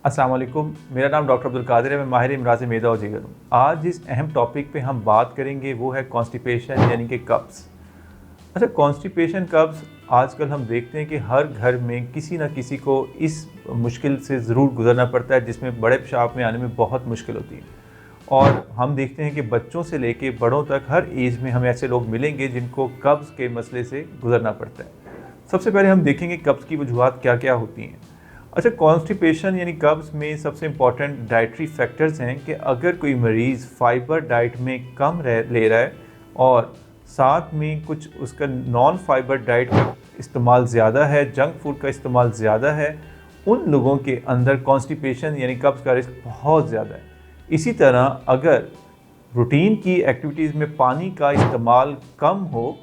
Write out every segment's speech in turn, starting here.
अस्सलाम वालेकुम। मेरा नाम डॉक्टर अब्दुल कादिर है। मैं माहिर इमराज़ मैदा और जिगर हूँ। आज जिस अहम टॉपिक पे हम बात करेंगे वो है कॉन्स्टिपेशन यानी कि कब्ज़। अच्छा, कॉन्स्टिपेशन कब्ज़ आजकल हम देखते हैं कि हर घर में किसी ना किसी को इस मुश्किल से ज़रूर गुज़रना पड़ता है, जिसमें बड़े पेशाब में आने में बहुत मुश्किल होती है। और हम देखते हैं कि बच्चों से लेके बड़ों तक हर एज में हमें ऐसे लोग मिलेंगे जिनको कब्ज़ के मसले से गुज़रना पड़ता है। सबसे पहले हम देखेंगे कब्ज़ की वजूहात क्या क्या होती हैं। अच्छा, कॉन्स्टिपेशन यानी कब्ज़ में सबसे इम्पॉर्टेंट डाइटरी फैक्टर्स हैं कि अगर कोई मरीज़ फाइबर डाइट में कम ले रहा है और साथ में कुछ उसका नॉन फाइबर डाइट का इस्तेमाल ज़्यादा है, जंक फूड का इस्तेमाल ज़्यादा है, उन लोगों के अंदर कॉन्स्टिपेशन यानी कब्ज़ का रिस्क बहुत ज़्यादा है। इसी तरह अगर रूटीन की एक्टिविटीज़ में पानी का इस्तेमाल कम हो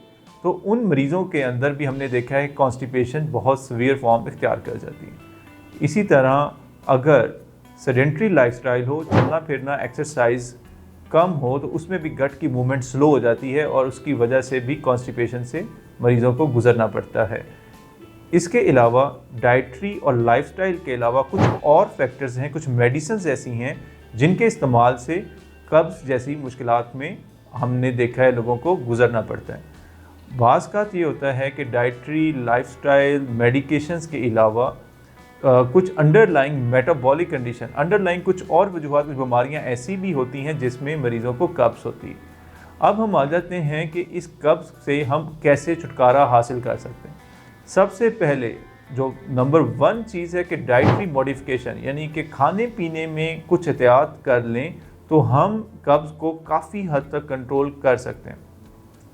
तो उन मरीज़ों के अंदर भी हमने देखा है कॉन्स्टिपेशन बहुत सीवियर फॉर्म इख्तियार कर जाती है। इसी तरह अगर सेडेंट्री लाइफस्टाइल हो, चलना फिरना एक्सरसाइज कम हो, तो उसमें भी गट की मूवमेंट स्लो हो जाती है और उसकी वजह से भी कॉन्स्टिपेशन से मरीज़ों को गुजरना पड़ता है। इसके अलावा डाइटरी और लाइफस्टाइल के अलावा कुछ और फैक्टर्स हैं, कुछ मेडिसिन्स ऐसी हैं जिनके इस्तेमाल से कब्ज़ जैसी मुश्किलात में हमने देखा है लोगों को गुजरना पड़ता है। बाज़ ये होता है कि डाइटरी, लाइफस्टाइल, मेडिकेशंस के अलावा कुछ अंडरलाइंग मेटाबॉलिक कंडीशन, अंडरलाइंग कुछ और वजूहात, कुछ बीमारियां ऐसी भी होती हैं जिसमें मरीज़ों को कब्ज़ होती है। अब हम आ जाते हैं कि इस कब्ज़ से हम कैसे छुटकारा हासिल कर सकते हैं। सबसे पहले जो नंबर 1 चीज़ है कि डाइटरी मॉडिफिकेशन, यानी कि खाने पीने में कुछ एहतियात कर लें तो हम कब्ज़ को काफ़ी हद तक कंट्रोल कर सकते हैं।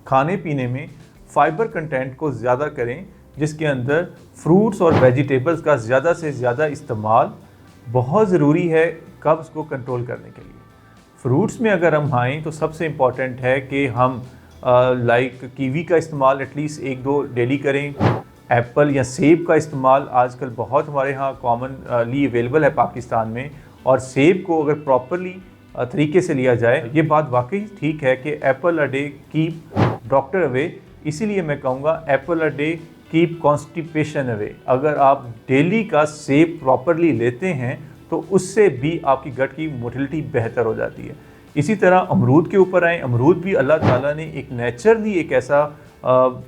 खाने पीने में फाइबर कंटेंट को ज़्यादा करें, जिसके अंदर फ्रूट्स और वेजिटेबल्स का ज़्यादा से ज़्यादा इस्तेमाल बहुत ज़रूरी है कब्ज़ को कंट्रोल करने के लिए। फ्रूट्स में अगर हम आएँ तो सबसे इम्पॉर्टेंट है कि हम लाइक कीवी का इस्तेमाल एटलीस्ट 1-2 डेली करें। एप्पल या सेब का इस्तेमाल आजकल बहुत हमारे यहाँ कॉमनली अवेलेबल है पाकिस्तान में, और सेब को अगर प्रॉपरली तरीके से लिया जाए, ये बात वाकई ठीक है कि Apple a day keep doctor away. इसीलिए मैं कहूँगा Apple a day keep constipation away. अगर आप डेली का सेब प्रॉपरली लेते हैं तो उससे भी आपकी गट की मोटिलिटी बेहतर हो जाती है। इसी तरह अमरूद के ऊपर आए, अमरूद भी अल्लाह ताला ने एक नेचुरली एक ऐसा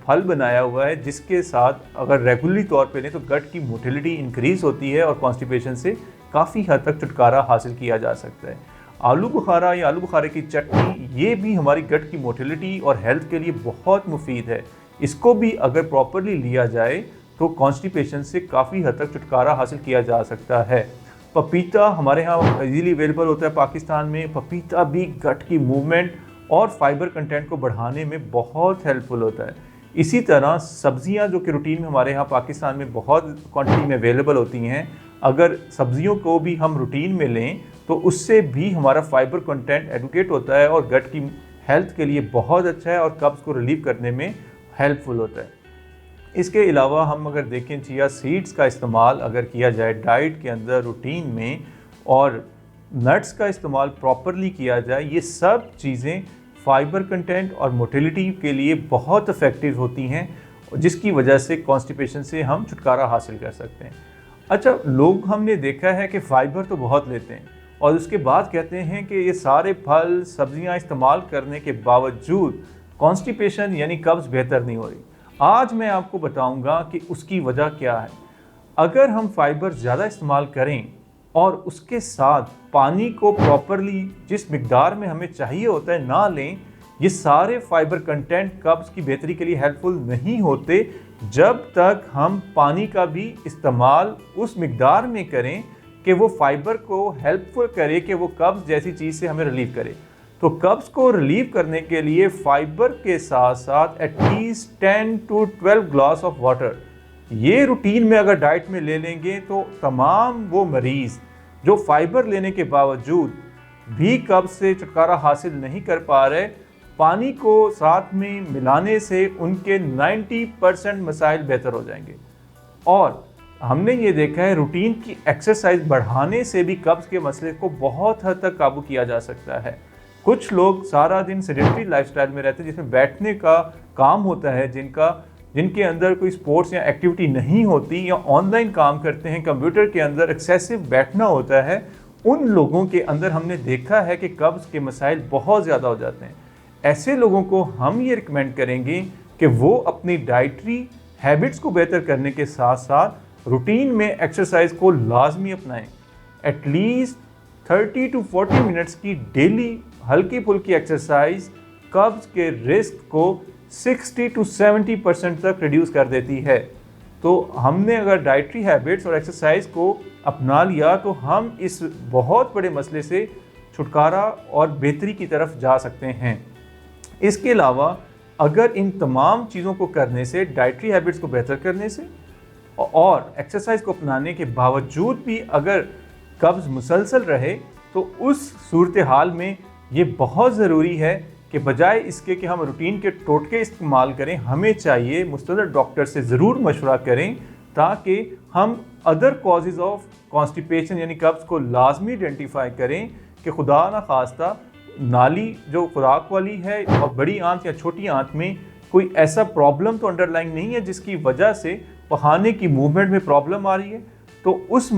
फल बनाया हुआ है जिसके साथ अगर रेगुलरली तौर पे लें तो गट की मोटिलिटी इंक्रीज़ होती है और कॉन्स्टिपेशन से काफ़ी हद तक छुटकारा हासिल किया जा सकता है। आलू बुखारा या आलू बुखारे की चटनी, ये भी हमारी गट की मोटिलिटी और हेल्थ के लिए बहुत मुफीद है। इसको भी अगर प्रॉपरली लिया जाए तो कॉन्स्टिपेशन से काफ़ी हद तक छुटकारा हासिल किया जा सकता है। पपीता हमारे यहाँ इजीली अवेलेबल होता है पाकिस्तान में। पपीता भी गट की मूवमेंट और फाइबर कंटेंट को बढ़ाने में बहुत हेल्पफुल होता है। इसी तरह सब्जियां जो कि रूटीन में हमारे यहाँ पाकिस्तान में बहुत क्वांटिटी में अवेलेबल होती हैं, अगर सब्जियों को भी हम रूटीन में लें तो उससे भी हमारा फाइबर कंटेंट एडुकेट होता है और गट की हेल्थ के लिए बहुत अच्छा है और कब्ज़ को रिलीव करने में हेल्पफुल होता है। इसके अलावा हम अगर देखें, चिया सीड्स का इस्तेमाल अगर किया जाए डाइट के अंदर रूटीन में, और नट्स का इस्तेमाल प्रॉपरली किया जाए, ये सब चीज़ें फाइबर कंटेंट और मोटिलिटी के लिए बहुत इफ़ेक्टिव होती हैं, जिसकी वजह से कॉन्स्टिपेशन से हम छुटकारा हासिल कर सकते हैं। अच्छा, लोग हमने देखा है कि फ़ाइबर तो बहुत लेते हैं और उसके बाद कहते हैं कि ये सारे फल सब्जियां इस्तेमाल करने के बावजूद कॉन्स्टिपेशन यानी कब्ज़ बेहतर नहीं हो रही। आज मैं आपको बताऊंगा कि उसकी वजह क्या है। अगर हम फाइबर ज़्यादा इस्तेमाल करें और उसके साथ पानी को प्रॉपरली जिस मिकदार में हमें चाहिए होता है ना लें, ये सारे फाइबर कंटेंट कब्ज़ की बेहतरी के लिए हेल्पफुल नहीं होते जब तक हम पानी का भी इस्तेमाल उस मिकदार में करें कि वो फाइबर को हेल्पफुल करे, कि वो कब्ज़ जैसी चीज़ से हमें रिलीव करे। तो कब्ज़ को रिलीव करने के लिए फाइबर के साथ साथ at least 10 to 12 glass of water, ये रूटीन में अगर डाइट में ले लेंगे तो तमाम वो मरीज़ जो फाइबर लेने के बावजूद भी कब्ज़ से छुटकारा हासिल नहीं कर पा रहे, पानी को साथ में मिलाने से उनके 90% मसाइल बेहतर हो जाएंगे। और हमने ये देखा है रूटीन की एक्सरसाइज बढ़ाने से भी कब्ज़ के मसले को बहुत हद तक काबू किया जा सकता है। कुछ लोग सारा दिन सेडेंटरी लाइफस्टाइल में रहते हैं जिसमें बैठने का काम होता है, जिनका जिनके अंदर कोई स्पोर्ट्स या एक्टिविटी नहीं होती या ऑनलाइन काम करते हैं, कंप्यूटर के अंदर एक्सेसिव बैठना होता है, उन लोगों के अंदर हमने देखा है कि कब्ज़ के मसाइल बहुत ज़्यादा हो जाते हैं। ऐसे लोगों को हम ये रिकमेंड करेंगे कि वो अपनी डाइटरी हैबिट्स को बेहतर करने के साथ साथ रूटीन में एक्सरसाइज को लाजमी अपनाएं। एटलीस्ट 30 to 40 मिनट्स की डेली हल्की फुल्की एक्सरसाइज कब्ज़ के रिस्क को 60 to 70% तक रिड्यूस कर देती है। तो हमने अगर डाइटरी हैबिट्स और एक्सरसाइज को अपना लिया तो हम इस बहुत बड़े मसले से छुटकारा और बेहतरी की तरफ जा सकते हैं। इसके अलावा अगर इन तमाम चीज़ों को करने से, डाइटरी हैबिट्स को बेहतर करने से और एक्सरसाइज को अपनाने के बावजूद भी अगर कब्ज़ मुसलसल रहे, तो उस सूरत हाल में ये बहुत ज़रूरी है कि बजाय इसके कि हम रूटीन के टोटके इस्तेमाल करें, हमें चाहिए मुस्तदर डॉक्टर से ज़रूर मशवरा करें ताकि हम अदर कॉजेज़ ऑफ कॉन्स्टिपेशन यानी कब्ज़ को लाजमी आइडेंटिफाई करें कि खुदा न खास्ता नाली जो खुराक वाली है और बड़ी आंत या छोटी आंत में कोई ऐसा प्रॉब्लम तो अंडरलाइंग नहीं है जिसकी वजह से पखाने की मूवमेंट में प्रॉब्लम आ रही है। तो उस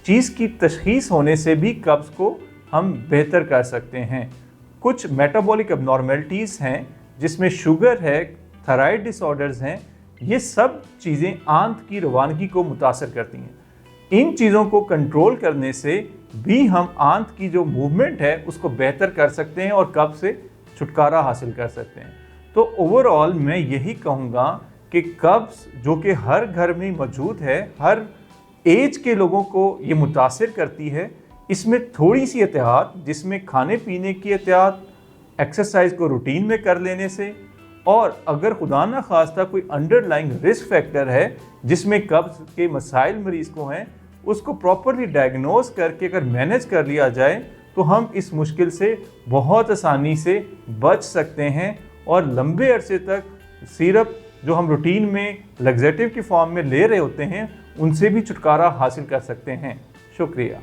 चीज़ की तशख़ीस होने से भी कब्ज़ को हम बेहतर कर सकते हैं। कुछ मेटाबॉलिक अबनॉर्मेलिटीज़ हैं जिसमें शुगर है, थायराइड डिसऑर्डर्स हैं, ये सब चीज़ें आंत की रवानगी को मुतासर करती हैं। इन चीज़ों को कंट्रोल करने से भी हम आंत की जो मूवमेंट है उसको बेहतर कर सकते हैं और कब्ज़ से छुटकारा हासिल कर सकते हैं। तो ओवरऑल मैं यही कहूँगा कि कब्ज़ जो कि हर घर में मौजूद है, हर एज के लोगों को ये मुतासिर करती है, इसमें थोड़ी सी एहतियात, जिसमें खाने पीने की एहतियात, एक्सरसाइज को रूटीन में कर लेने से, और अगर खुदा न खास्ता कोई अंडरलाइंग रिस्क फैक्टर है जिसमें कब्ज़ के मसाइल मरीज़ को हैं, उसको प्रॉपरली डायग्नोज करके अगर मैनेज कर लिया जाए तो हम इस मुश्किल से बहुत आसानी से बच सकते हैं और लंबे अरसे तक सिरप जो हम रूटीन में लग्जेटिव की फॉर्म में ले रहे होते हैं उनसे भी छुटकारा हासिल कर सकते हैं। शुक्रिया।